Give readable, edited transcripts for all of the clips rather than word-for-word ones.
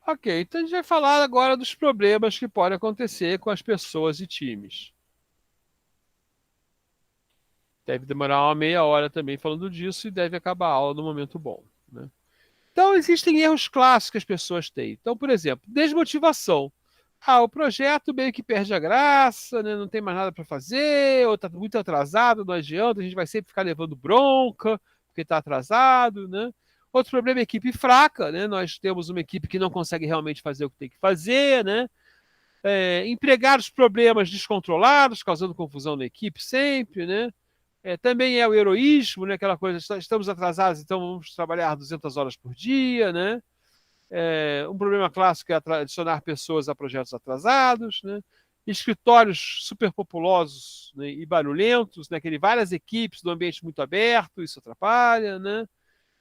Ok, então a gente vai falar agora dos problemas que podem acontecer com as pessoas e times. Deve demorar uma meia hora também falando disso e deve acabar a aula no momento bom, né? Então, existem erros clássicos que as pessoas têm. Então, por exemplo, desmotivação. O projeto meio que perde a graça, né? Não tem mais nada para fazer, ou está muito atrasado, não adianta, a gente vai sempre ficar levando bronca, porque está atrasado, né? Outro problema é equipe fraca, né? Nós temos uma equipe que não consegue realmente fazer o que tem que fazer, né? Empregar os problemas descontrolados, causando confusão na equipe sempre, né? Também é o heroísmo, né? Aquela coisa, estamos atrasados, então vamos trabalhar 200 horas por dia, né? Um problema clássico é adicionar pessoas a projetos atrasados, né? Escritórios superpopulosos, né, e barulhentos, né? Várias equipes no ambiente muito aberto, isso atrapalha, né?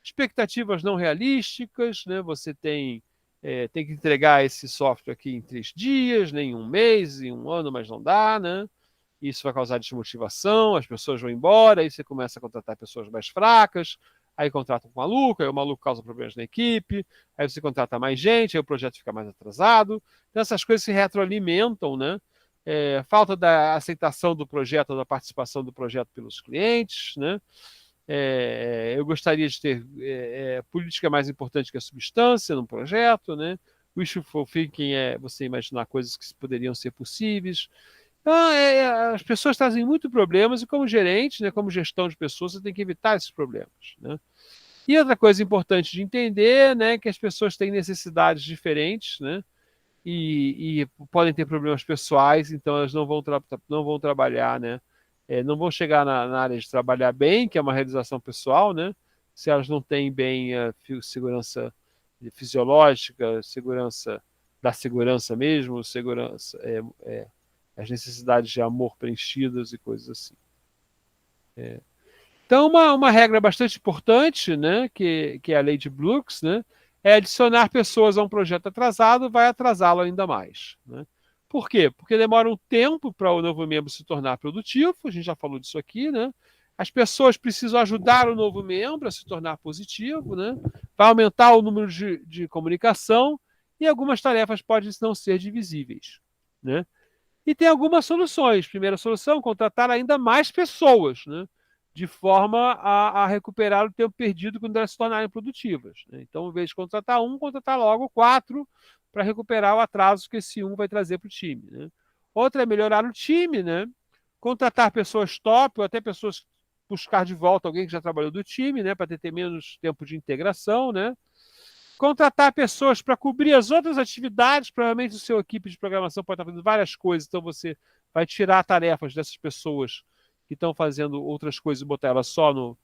Expectativas não realísticas, né? Você tem que entregar esse software aqui em 3 dias, né? Em um mês, em um ano, mas não dá, né? Isso vai causar desmotivação, as pessoas vão embora, aí você começa a contratar pessoas mais fracas, aí contrata um maluco, aí o maluco causa problemas na equipe, aí você contrata mais gente, aí o projeto fica mais atrasado. Então essas coisas se retroalimentam, né? Falta da aceitação do projeto, da participação do projeto pelos clientes, né? Eu gostaria de ter política mais importante que a substância no projeto, né? Wishful thinking é você imaginar coisas que poderiam ser possíveis. Então, as pessoas trazem muito problemas e como gerente, né, como gestão de pessoas, você tem que evitar esses problemas, né? E outra coisa importante de entender, né, que as pessoas têm necessidades diferentes, né, e podem ter problemas pessoais, então elas não vão trabalhar, né, não vão chegar na área de trabalhar bem, que é uma realização pessoal, né, se elas não têm bem a segurança fisiológica, segurança da segurança mesmo, segurança, as necessidades de amor preenchidas e coisas assim. Então, uma regra bastante importante, né, que é a lei de Brooks, né, é adicionar pessoas a um projeto atrasado, vai atrasá-lo ainda mais, né? Por quê? Porque demora um tempo para o novo membro se tornar produtivo, a gente já falou disso aqui, né? As pessoas precisam ajudar o novo membro a se tornar positivo, né? Vai aumentar o número de comunicação e algumas tarefas podem não ser divisíveis, né? E tem algumas soluções. Primeira solução, contratar ainda mais pessoas, né? De forma a recuperar o tempo perdido quando elas se tornarem produtivas, né? Então, em vez de contratar um, contratar logo 4 para recuperar o atraso que esse um vai trazer para o time, né? Outra é melhorar o time, né? Contratar pessoas top ou até pessoas buscar de volta alguém que já trabalhou do time, né? Para ter menos tempo de integração, né? Contratar pessoas para cobrir as outras atividades, provavelmente o seu equipe de programação pode estar fazendo várias coisas, então você vai tirar tarefas dessas pessoas que estão fazendo outras coisas e botar elas só no,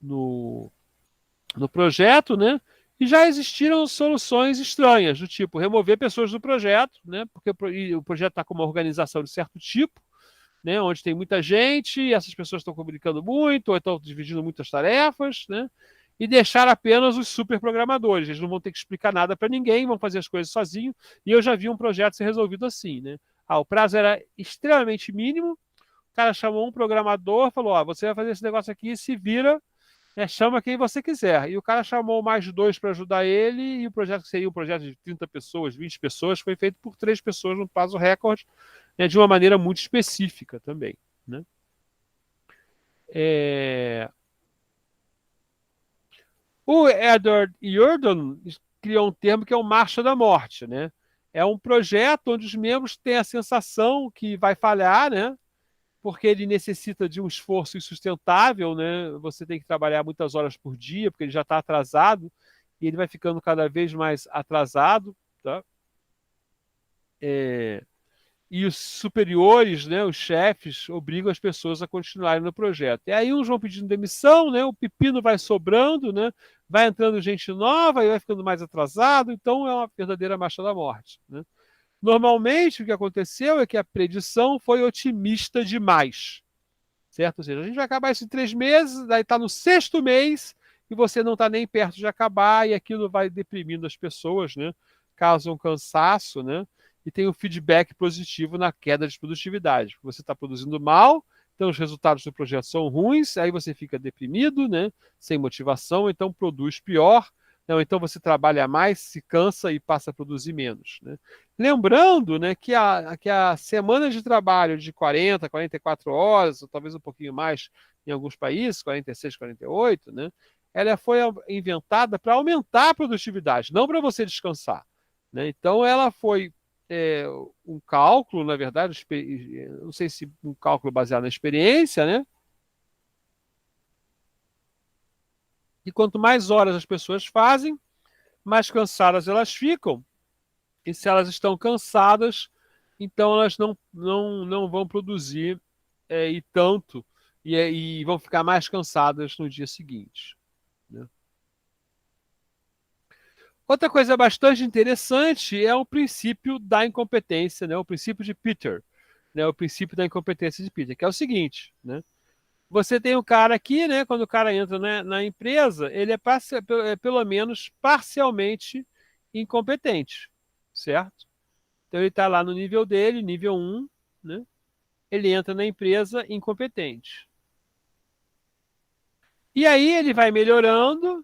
no projeto, né? E já existiram soluções estranhas, do tipo remover pessoas do projeto, né? Porque o projeto está com uma organização de certo tipo, né? Onde tem muita gente, e essas pessoas estão comunicando muito, ou estão dividindo muitas tarefas, né? E deixar apenas os super programadores. Eles não vão ter que explicar nada para ninguém, vão fazer as coisas sozinhos. E eu já vi um projeto ser resolvido assim, né? O prazo era extremamente mínimo. O cara chamou um programador, falou: você vai fazer esse negócio aqui, se vira, né, chama quem você quiser. E o cara chamou mais 2 para ajudar ele, e o projeto, que seria um projeto de 30 pessoas, 20 pessoas, foi feito por 3 pessoas no prazo recorde, né, de uma maneira muito específica também, né? É... O Edward Jordan criou um termo que é o Marcha da Morte, né? É um projeto onde os membros têm a sensação que vai falhar, né? Porque ele necessita de um esforço insustentável, né? Você tem que trabalhar muitas horas por dia, porque ele já está atrasado, e ele vai ficando cada vez mais atrasado, tá? E os superiores, né, os chefes, obrigam as pessoas a continuarem no projeto. E aí uns vão pedindo demissão, né, o pepino vai sobrando, né, vai entrando gente nova e vai ficando mais atrasado, então é uma verdadeira marcha da morte, né? Normalmente o que aconteceu é que a predição foi otimista demais, certo? Ou seja, a gente vai acabar isso em 3 meses, daí está no 6º mês e você não está nem perto de acabar e aquilo vai deprimindo as pessoas, né? Causa um cansaço, né? E tem um feedback positivo na queda de produtividade. Você está produzindo mal, então os resultados do projeto são ruins, aí você fica deprimido, né? Sem motivação, então produz pior, Não, então você trabalha mais, se cansa e passa a produzir menos, né? Lembrando, né, que a semana de trabalho de 40, 44 horas, ou talvez um pouquinho mais em alguns países, 46, 48, né, ela foi inventada para aumentar a produtividade, não para você descansar, né? Então ela foi é, um cálculo, na verdade, não sei se um cálculo baseado na experiência, né? E quanto mais horas as pessoas fazem, mais cansadas elas ficam. E se elas estão cansadas, então elas não vão produzir e tanto, e vão ficar mais cansadas no dia seguinte, né? Outra coisa bastante interessante é o princípio da incompetência, né? O princípio de Peter, né? O princípio da incompetência de Peter, que é o seguinte, né? Você tem um cara aqui, né? Quando o cara entra na empresa, ele é pelo menos parcialmente incompetente, certo? Então ele está lá no nível dele, nível um, né? Ele entra na empresa incompetente. E aí ele vai melhorando,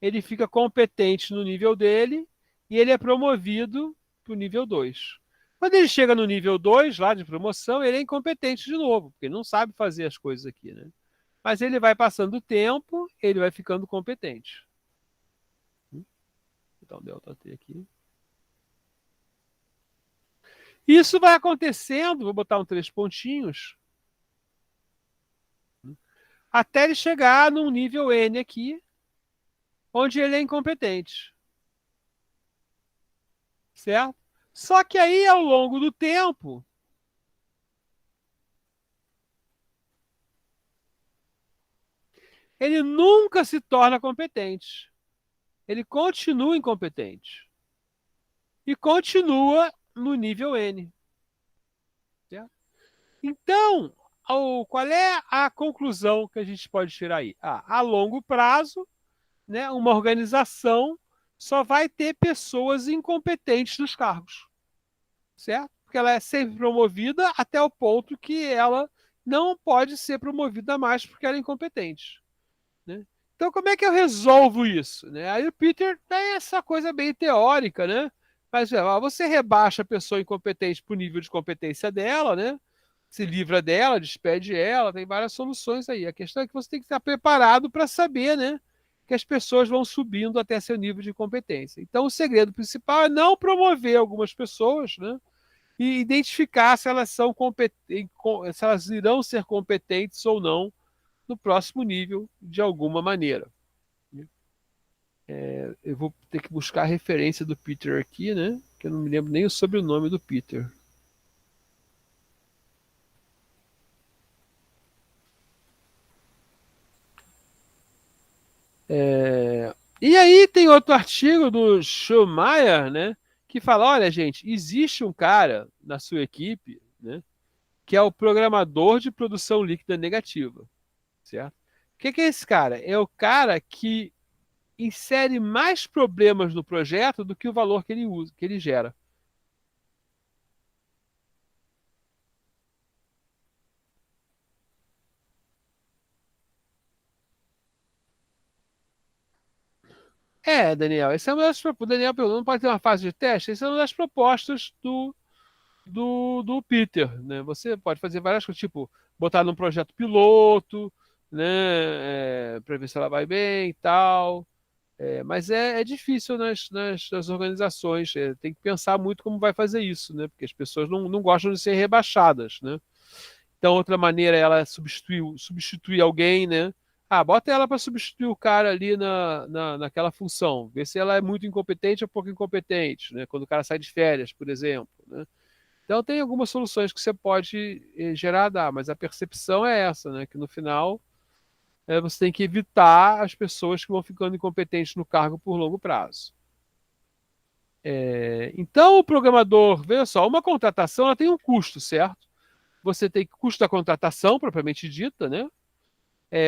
ele fica competente no nível dele e ele é promovido para o nível 2. Quando ele chega no nível 2 lá de promoção, ele é incompetente de novo, porque ele não sabe fazer as coisas aqui, né? Mas ele vai passando o tempo, ele vai ficando competente. Então, delta T aqui. Isso vai acontecendo, vou botar um três pontinhos, até ele chegar num nível N aqui, onde ele é incompetente, certo? Só que aí, ao longo do tempo, ele nunca se torna competente. Ele continua incompetente. E continua no nível N, certo? Então, qual é a conclusão que a gente pode tirar aí? A longo prazo, né, uma organização só vai ter pessoas incompetentes nos cargos, certo? Porque ela é sempre promovida até o ponto que ela não pode ser promovida mais porque ela é incompetente, né? Então, como é que eu resolvo isso, né? Aí o Peter tem essa coisa bem teórica, né? Mas você rebaixa a pessoa incompetente para o nível de competência dela, né? Se livra dela, despede ela, tem várias soluções aí. A questão é que você tem que estar preparado para saber, né? Que as pessoas vão subindo até seu nível de competência. Então, o segredo principal é não promover algumas pessoas, né? E identificar se elas são competentes, se elas irão ser competentes ou não no próximo nível de alguma maneira. Eu vou ter que buscar a referência do Peter aqui, né? Que eu não me lembro nem o sobrenome do Peter. E aí tem outro artigo do Schumacher, né? Que fala, olha, gente, existe um cara na sua equipe, né? Que é o programador de produção líquida negativa, certo? O que é esse cara? É o cara que insere mais problemas no projeto do que o valor que ele usa, que ele gera. Daniel, essa é uma das propostas. Daniel perguntou, não pode ter uma fase de teste? Essa é uma das propostas do Peter, né? Você pode fazer várias coisas, tipo, botar num projeto piloto, né? Para ver se ela vai bem e tal. Mas é difícil nas organizações. Tem que pensar muito como vai fazer isso, né? Porque as pessoas não gostam de ser rebaixadas, né? Então, outra maneira é ela substituir alguém, né? Ah, bota ela para substituir o cara ali naquela função. Ver se ela é muito incompetente ou pouco incompetente, né? Quando o cara sai de férias, por exemplo, né? Então, tem algumas soluções que você pode gerar, dar, mas a percepção é essa, né? Que no final você tem que evitar as pessoas que vão ficando incompetentes no cargo por longo prazo. Então, o programador, veja só, uma contratação ela tem um custo, certo? Você tem custo da contratação, propriamente dita, né?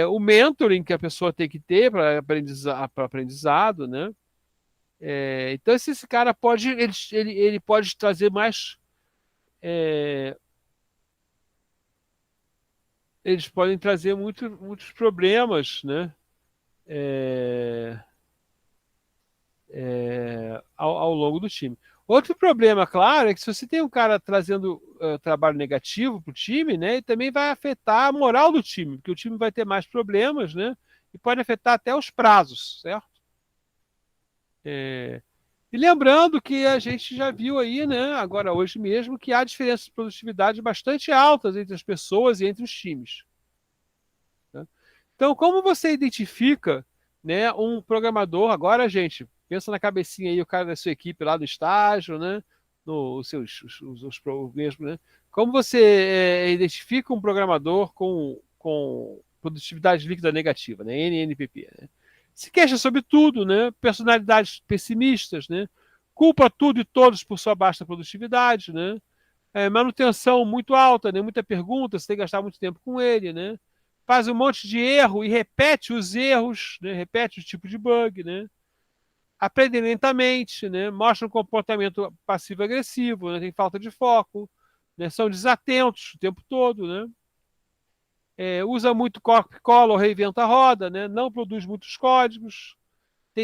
O mentoring que a pessoa tem que ter para aprendizado, né? Então, esse cara pode, ele pode trazer mais. é, Eles podem trazer muitos problemas, né? É, ao longo do time. Outro problema, claro, é que se você tem um cara trazendo trabalho negativo para o time, né, ele também vai afetar a moral do time, porque o time vai ter mais problemas, né, e pode afetar até os prazos, certo? E lembrando que a gente já viu aí, né, agora hoje mesmo, que há diferenças de produtividade bastante altas entre as pessoas e entre os times. Né? Então, como você identifica, né, um programador? Agora, gente, pensa na cabecinha aí, o cara da sua equipe lá do estágio, né, os seus mesmo, né? Como você identifica um programador com produtividade líquida negativa, né, NNPP, né? Se queixa sobre tudo, né? Personalidades pessimistas, né? Culpa tudo e todos por sua baixa produtividade, né? Manutenção muito alta, né? Muita pergunta, você tem que gastar muito tempo com ele, né? Faz um monte de erro e repete os erros, né? Repete o tipo de bug, né? Aprende lentamente, né? Mostra um comportamento passivo-agressivo, né? Tem falta de foco, né? São desatentos o tempo todo, né? Usa muito copy-cola ou reinventa a roda, né? Não produz muitos códigos,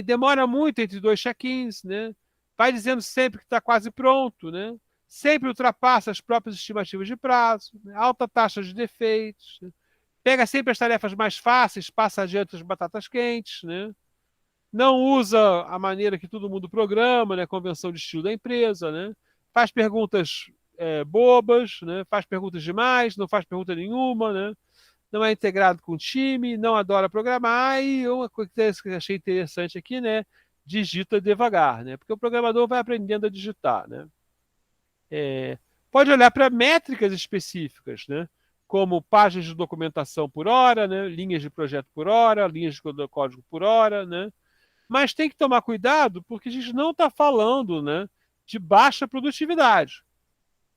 demora muito entre dois check-ins, né? Vai dizendo sempre que está quase pronto, né? Sempre ultrapassa as próprias estimativas de prazo, né? Alta taxa de defeitos, né? Pega sempre as tarefas mais fáceis, passa adiante as batatas quentes, né? Não usa a maneira que todo mundo programa, né? Convenção de estilo da empresa, né? Faz perguntas bobas, né? Faz perguntas demais, não faz pergunta nenhuma, né? Não é integrado com o time, não adora programar, e uma coisa que eu achei interessante aqui, né? Digita devagar, né? Porque o programador vai aprendendo a digitar, né? Pode olhar para métricas específicas, né? Como páginas de documentação por hora, né? Linhas de projeto por hora, linhas de código por hora, né? Mas tem que tomar cuidado porque a gente não está falando, né, de baixa produtividade.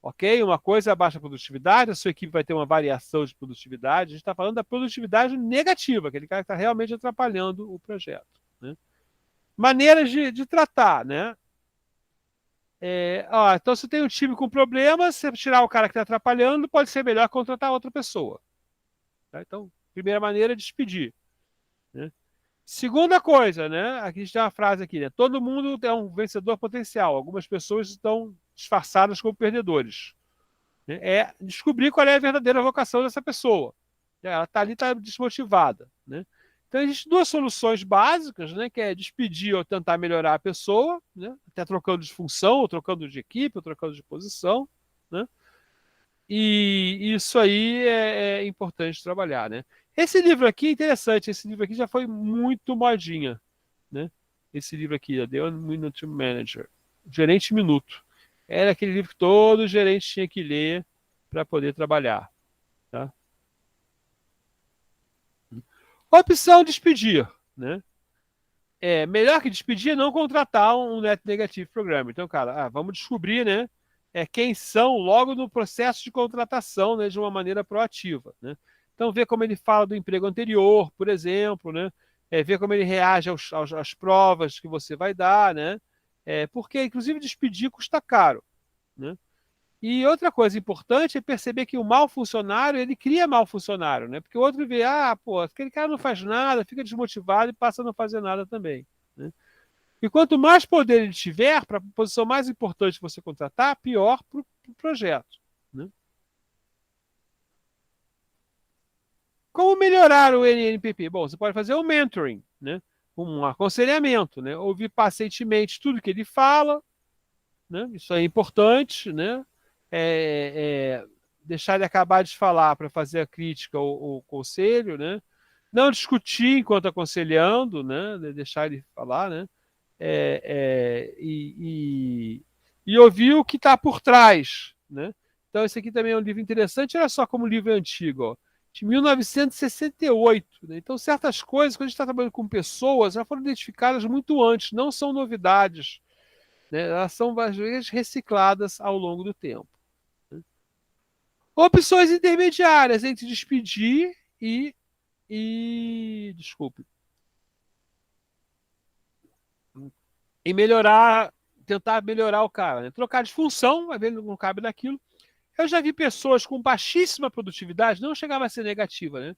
Ok? Uma coisa é a baixa produtividade, a sua equipe vai ter uma variação de produtividade. A gente está falando da produtividade negativa, aquele cara que está realmente atrapalhando o projeto. Né? Maneiras de tratar, né? Então, se tem um time com problemas, você tirar o cara que está atrapalhando, pode ser melhor contratar outra pessoa. Tá? Então, primeira maneira é despedir. Né? Segunda coisa, né? Aqui a gente tem uma frase aqui, né? Todo mundo é um vencedor potencial. Algumas pessoas estão disfarçadas como perdedores. É descobrir qual é a verdadeira vocação dessa pessoa. Ela está ali, está desmotivada. Né? Então, existem duas soluções básicas, né? Que é despedir ou tentar melhorar a pessoa, né? Até trocando de função, ou trocando de equipe, ou trocando de posição. Né? E isso aí é importante trabalhar. Né? Esse livro aqui é interessante, esse livro aqui já foi muito modinha. Né? Esse livro aqui, The One Minute Manager, Gerente Minuto. Era aquele livro que todo gerente tinha que ler para poder trabalhar. Tá? Opção despedir. Né? Melhor que despedir é não contratar um Net Negative Programmer. Então, cara, vamos descobrir, né, quem são logo no processo de contratação, né, de uma maneira proativa. Né? Então, ver como ele fala do emprego anterior, por exemplo, né? Ver como ele reage às provas que você vai dar, né? Porque, inclusive, despedir custa caro. Né? E outra coisa importante é perceber que o mau funcionário, ele cria mau funcionário, né? Porque o outro vê, pô, aquele cara não faz nada, fica desmotivado e passa a não fazer nada também. Né? E quanto mais poder ele tiver, para a posição mais importante que você contratar, pior para o projeto. Né? Como melhorar o NNPP? Bom, você pode fazer um mentoring, né? Um aconselhamento, né? Ouvir pacientemente tudo que ele fala, né? Isso é importante, né? Deixar ele acabar de falar para fazer a crítica ou o conselho, né? Não discutir enquanto aconselhando, né? Deixar ele falar, né? E ouvir o que está por trás, né? Então, esse aqui também é um livro interessante. Olha só como o livro é antigo, ó, de 1968. Né? Então, certas coisas, quando a gente está trabalhando com pessoas, já foram identificadas muito antes, não são novidades. Né? Elas são, às vezes, recicladas ao longo do tempo. Né? Opções intermediárias entre despedir desculpe, e melhorar, tentar melhorar o cara. Né? Trocar de função, vai ver ele não cabe naquilo. Eu já vi pessoas com baixíssima produtividade, não chegava a ser negativa, né?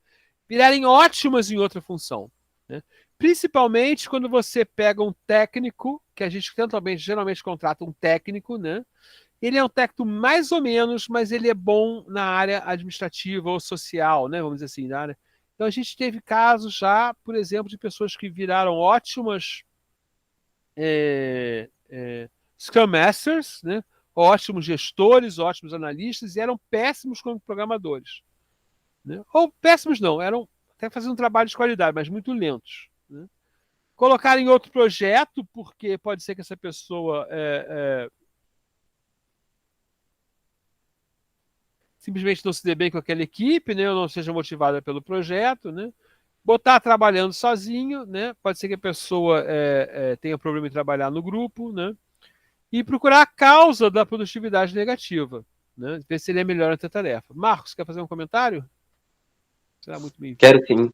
Virarem ótimas em outra função. Né? Principalmente quando você pega um técnico, que a gente geralmente contrata um técnico, né? Ele é um técnico mais ou menos, mas ele é bom na área administrativa ou social, né? Vamos dizer assim, na área. Então a gente teve casos já, por exemplo, de pessoas que viraram ótimas Scrum Masters, né? Ótimos gestores, ótimos analistas, e eram péssimos como programadores. Né? Ou péssimos não, eram até fazendo um trabalho de qualidade, mas muito lentos. Né? Colocar em outro projeto, porque pode ser que essa pessoa simplesmente não se dê bem com aquela equipe, né? Ou não seja motivada pelo projeto, né? Botar trabalhando sozinho, né? Pode ser que a pessoa tenha problema em trabalhar no grupo, né? E procurar a causa da produtividade negativa, né? Ver se ele é melhor na tarefa. Marcos, quer fazer um comentário? Será muito bem-vindo. Quero sim.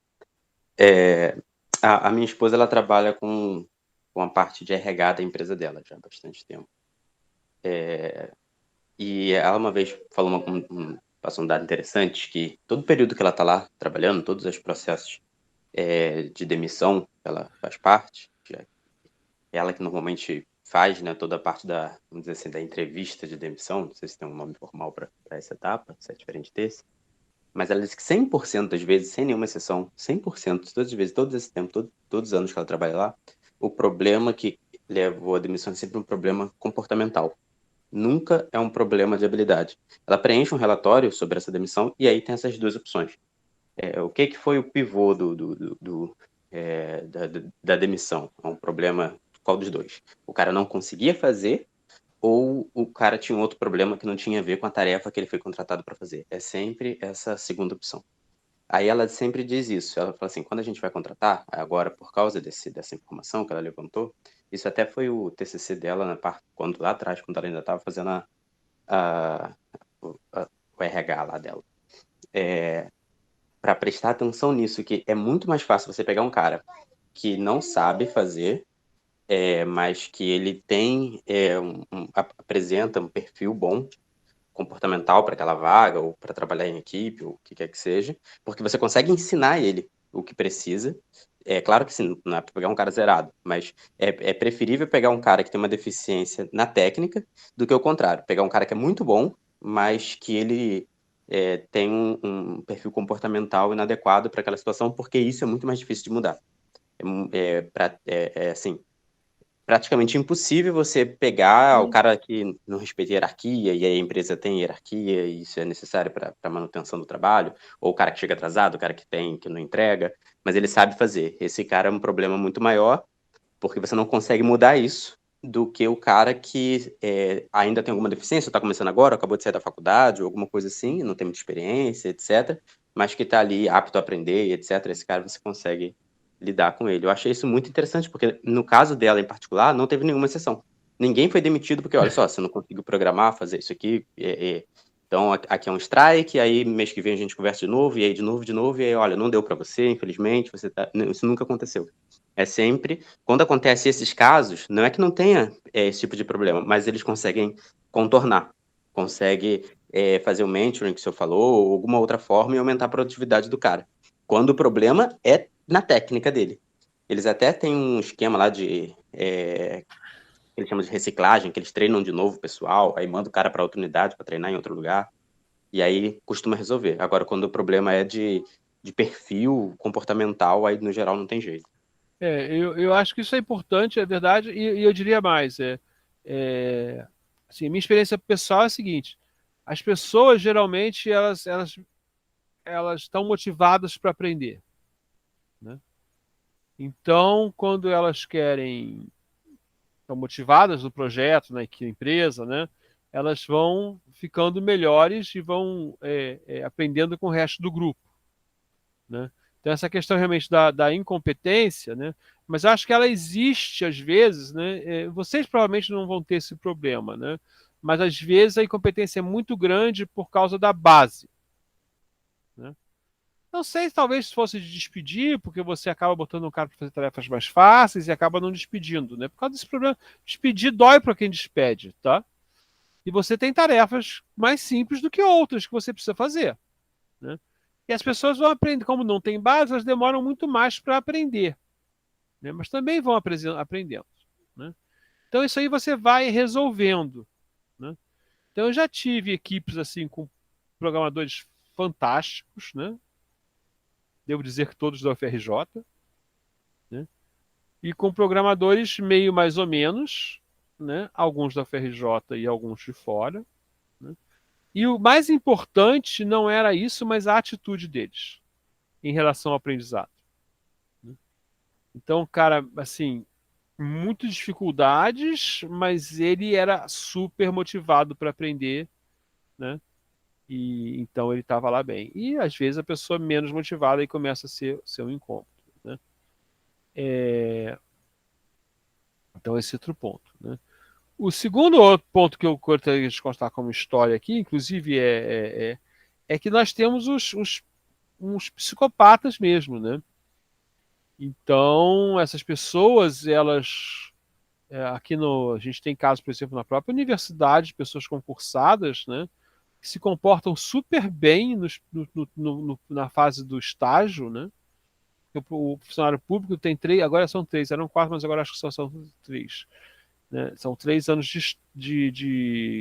A minha esposa, ela trabalha com a parte de RH da empresa dela já há bastante tempo. E ela uma vez falou passou um dado interessante, que todo período que ela está lá trabalhando, todos os processos de demissão, ela faz parte, ela que normalmente faz, né, toda a parte vamos dizer assim, da entrevista de demissão, não sei se tem um nome formal para essa etapa, se é diferente desse, mas ela disse que 100% das vezes, sem nenhuma exceção, 100%, todas as vezes, todo esse tempo, todos os anos que ela trabalha lá, o problema que levou à demissão é sempre um problema comportamental. Nunca é um problema de habilidade. Ela preenche um relatório sobre essa demissão e aí tem essas duas opções. O que foi o pivô da demissão? É um problema, qual dos dois? O cara não conseguia fazer ou o cara tinha um outro problema que não tinha a ver com a tarefa que ele foi contratado para fazer? É sempre essa segunda opção. Aí ela sempre diz isso. Ela fala assim, quando a gente vai contratar, agora por causa dessa informação que ela levantou, isso até foi o TCC dela na parte lá atrás, quando ela ainda estava fazendo a, o RH lá dela. Para prestar atenção nisso, que é muito mais fácil você pegar um cara que não sabe fazer, mas que ele tem apresenta um perfil bom comportamental para aquela vaga ou para trabalhar em equipe ou o que quer que seja, porque você consegue ensinar ele o que precisa. É claro que sim, não é para pegar um cara zerado, mas é preferível pegar um cara que tem uma deficiência na técnica do que o contrário, pegar um cara que é muito bom, mas que ele tem um perfil comportamental inadequado para aquela situação, porque isso é muito mais difícil de mudar. Assim, praticamente impossível você pegar o cara que não respeita a hierarquia, e a empresa tem hierarquia, e isso é necessário para a manutenção do trabalho, ou o cara que chega atrasado, o cara que não entrega, mas ele sabe fazer. Esse cara é um problema muito maior, porque você não consegue mudar isso do que o cara que ainda tem alguma deficiência, está começando agora, acabou de sair da faculdade, ou alguma coisa assim, não tem muita experiência, etc., mas que está ali apto a aprender, etc. Esse cara você consegue lidar com ele. Eu achei isso muito interessante, porque no caso dela em particular, não teve nenhuma exceção. Ninguém foi demitido porque, olha só, você não conseguiu programar, fazer isso aqui, então aqui é um strike, aí mês que vem a gente conversa de novo, e aí de novo, e aí, olha, não deu para você, infelizmente, isso nunca aconteceu. É sempre, quando acontece esses casos, não é que não tenha esse tipo de problema, mas eles conseguem contornar, conseguem fazer o mentoring que o senhor falou, ou alguma outra forma e aumentar a produtividade do cara. Quando o problema é na técnica dele. Eles até têm um esquema lá que eles chamam de reciclagem, que eles treinam de novo o pessoal, aí manda o cara para outra unidade para treinar em outro lugar, e aí costuma resolver. Agora, quando o problema é de perfil comportamental, aí no geral não tem jeito. Eu acho que isso é importante, é verdade, e eu diria mais. Assim, minha experiência pessoal é a seguinte: as pessoas geralmente elas estão motivadas para aprender, né? Então, quando elas estão motivadas no projeto, na empresa, né? Elas vão ficando melhores e vão aprendendo com o resto do grupo, né? Então, essa questão realmente da incompetência, né? Mas acho que ela existe às vezes, né? Vocês provavelmente não vão ter esse problema, né? Mas às vezes a incompetência é muito grande por causa da base, né? Não sei se talvez fosse de despedir, porque você acaba botando um cara para fazer tarefas mais fáceis e acaba não despedindo, né? Por causa desse problema, despedir dói para quem despede, tá? E você tem tarefas mais simples do que outras que você precisa fazer, né? E as pessoas vão aprender, como não tem base, elas demoram muito mais para aprender, né? Mas também vão aprendendo, né? Então isso aí você vai resolvendo, né? Então eu já tive equipes assim com programadores fantásticos, né? Devo dizer que todos da UFRJ, né? E com programadores meio mais ou menos, né? Alguns da UFRJ e alguns de fora, né? E o mais importante não era isso, mas a atitude deles em relação ao aprendizado, né? Então, cara, assim, muitas dificuldades, mas ele era super motivado para aprender, né? E então ele estava lá bem. E às vezes a pessoa menos motivada e começa a ser um incômodo, né? Então esse é outro ponto, né? O segundo outro ponto que eu gostaria de constar como história aqui, inclusive, é que nós temos uns psicopatas mesmo, né? Então, essas pessoas, elas. Aqui no, a gente tem casos, por exemplo, na própria universidade, de pessoas concursadas, né? Que se comportam super bem na fase do estágio, né? O funcionário público tem três, agora são três, eram quatro, mas agora acho que são três, né? São 3 anos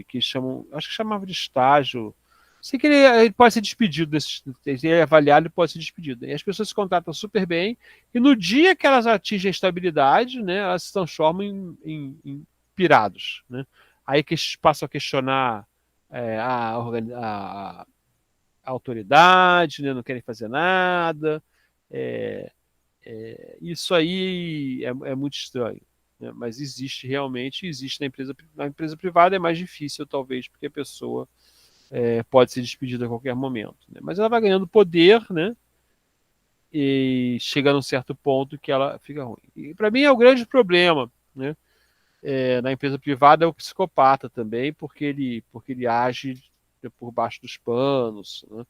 que chamam, acho que chamava de estágio. Sei que ele pode ser despedido, ele é avaliado e pode ser despedido. E as pessoas se contratam super bem, e no dia que elas atingem a estabilidade, né, elas se transformam em pirados, né? Aí que passam a questionar a autoridade, né, não querem fazer nada. É, isso aí é muito estranho, né? Mas existe realmente, existe na empresa privada é mais difícil, talvez, porque a pessoa pode ser despedida a qualquer momento, né? Mas ela vai ganhando poder, né? E chega num certo ponto que ela fica ruim. E para mim é o grande problema, né? Na empresa privada é o psicopata também, porque ele age por baixo dos panos, né?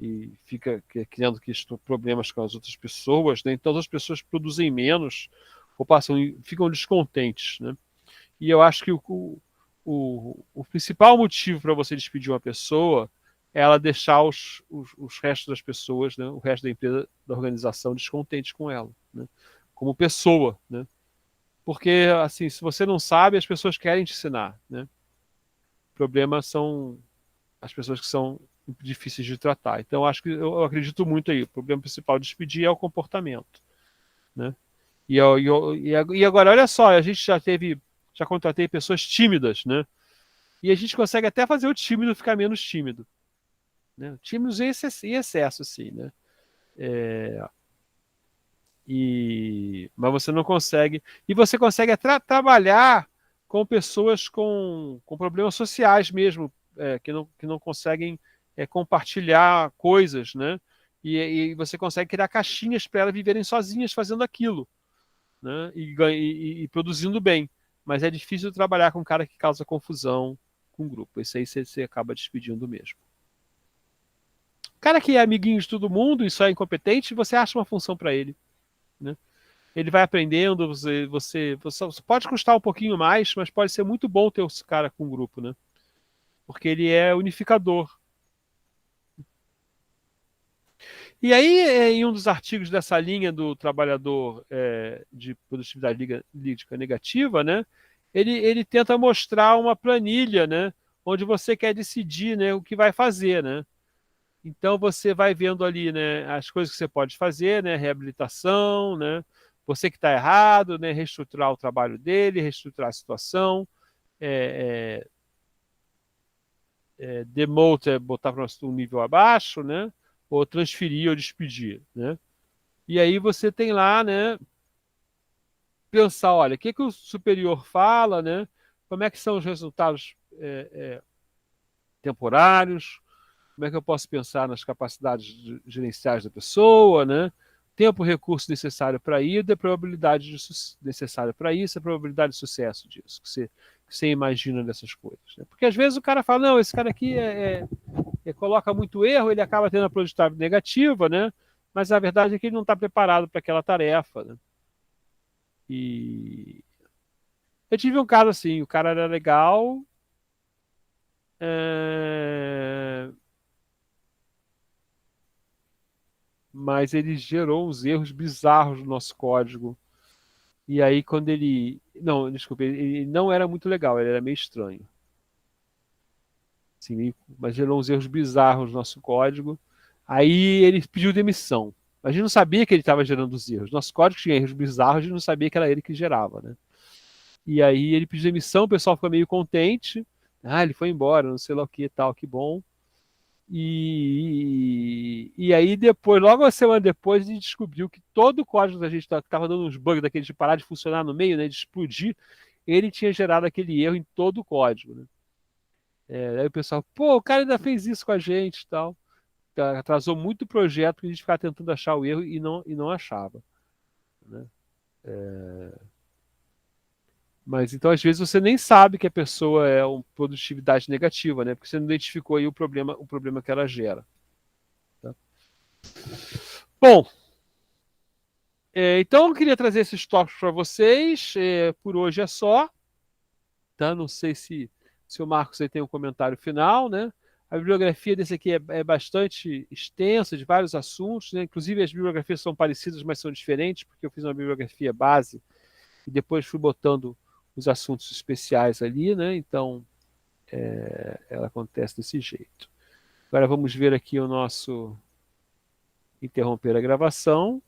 E fica criando problemas com as outras pessoas, né? Então as pessoas produzem menos ou ficam descontentes, né? E eu acho que o principal motivo para você despedir uma pessoa é ela deixar os restos das pessoas, né? O resto da empresa, da organização, descontente com ela, né? Como pessoa, né? Porque, assim, se você não sabe, as pessoas querem te ensinar, né? O problema são as pessoas que são difíceis de tratar. Então, acho que eu acredito muito aí. O problema principal de despedir é o comportamento, né? E agora, olha só, a gente já contratei pessoas tímidas, né? E a gente consegue até fazer o tímido ficar menos tímido, né? Tímidos em excesso, assim, né? Mas você não consegue. E você consegue trabalhar com pessoas com problemas sociais mesmo, que não conseguem compartilhar coisas, né? E você consegue criar caixinhas para elas viverem sozinhas fazendo aquilo, né? E produzindo bem. Mas é difícil trabalhar com um cara que causa confusão com o grupo. Esse aí você acaba despedindo mesmo. O cara que é amiguinho de todo mundo e só é incompetente, você acha uma função para ele, né? Ele vai aprendendo, você pode custar um pouquinho mais, mas pode ser muito bom ter esse cara com o grupo, né? Porque ele é unificador. E aí, em um dos artigos dessa linha do trabalhador de produtividade lítica negativa, né? Ele tenta mostrar uma planilha, né? Onde você quer decidir, né, o que vai fazer, né? Então você vai vendo ali, né, as coisas que você pode fazer, né, reabilitação, né, você que está errado, né, reestruturar o trabalho dele, reestruturar a situação, é, demote é botar para um nível abaixo, né, ou transferir ou despedir, né. E aí você tem lá, né, pensar, olha, o que que o superior fala, né, como é que são os resultados temporários, como é que eu posso pensar nas capacidades gerenciais da pessoa, né? Tempo e recurso necessário para ir, a probabilidade necessária para isso, a probabilidade de sucesso disso, que você imagina dessas coisas, né? Porque às vezes o cara fala, não, esse cara aqui coloca muito erro, ele acaba tendo a produtividade negativa, né? Mas a verdade é que ele não está preparado para aquela tarefa, né? E eu tive um caso assim, o cara era legal, é, mas ele gerou uns erros bizarros no nosso código. E aí quando ele... Não, desculpa, ele não era muito legal, ele era meio estranho. Assim, mas gerou uns erros bizarros no nosso código. Aí ele pediu demissão. A gente não sabia que ele estava gerando os erros. Nosso código tinha erros bizarros, a gente não sabia que era ele que gerava, né? E aí ele pediu demissão, o pessoal ficou meio contente. Ah, ele foi embora, não sei lá o que tal, que bom. E aí depois, logo uma semana depois, a gente descobriu que todo o código da gente que estava dando uns bugs daquele de parar de funcionar no meio, né, de explodir, ele tinha gerado aquele erro em todo o código, né? Aí o pessoal, pô, o cara ainda fez isso com a gente e tal. Atrasou muito o projeto que a gente ficava tentando achar o erro e não achava, né? Mas então, às vezes, você nem sabe que a pessoa é uma produtividade negativa, né? Porque você não identificou aí o problema que ela gera. Tá? Bom, então eu queria trazer esses tópicos para vocês. Por hoje é só. Tá? Não sei se o Marcos aí tem um comentário final, né? A bibliografia desse aqui é bastante extensa, de vários assuntos, né? Inclusive as bibliografias são parecidas, mas são diferentes, porque eu fiz uma bibliografia base e depois fui botando os assuntos especiais ali, né? Então, ela acontece desse jeito. Agora vamos ver aqui o nosso interromper a gravação.